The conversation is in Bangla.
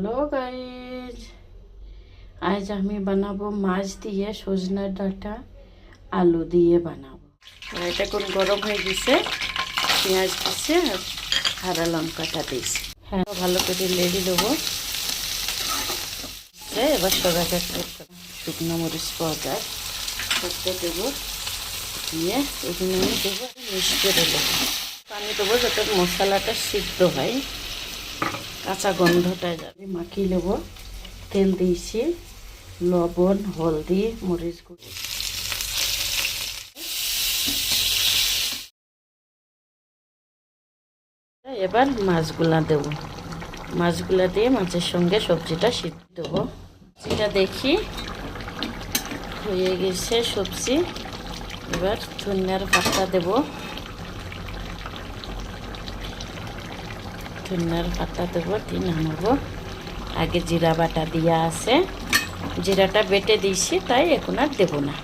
হ্যালো গাইজ, আজ আমি বানাবো মাছ দিয়ে সজনার ডাঁটা আলু দিয়ে বানাবো। এটা কোন গরম হয়ে গেছে, পেঁয়াজ দিছে আর হারা লঙ্কাটা দিয়েছি। হ্যাঁ, ভালো করে লেড়ে দেবো। এবার সবাইকে শুকনো মরিচ পাউডার করতে দেবো, দিয়ে এখানে আমি দেবো মিশিয়ে দেবো। পানি দেবো যাতে মশলাটা সিদ্ধ হয়, কাঁচা গন্ধটা যাবে। মাখিয়ে নেব। তেল দিয়েছি, লবণ, হলদি, মরিচ গুঁড়ো। এবার মাছগুলা দেব। মাছগুলা দিয়ে মাছের সঙ্গে সবজিটা সিদ্ধ দেবো। সবজিটা দেখি হয়ে গেছে সবজি। এবার ধনিয়ার পাতা দেব। ধনিয়ার পাতা দেবো, দিয়ে নামাবো। আগে জিরা বাটা দিয়া আছে, জিরাটা বেটে দিয়েছি, তাই এখন আর দেবো না।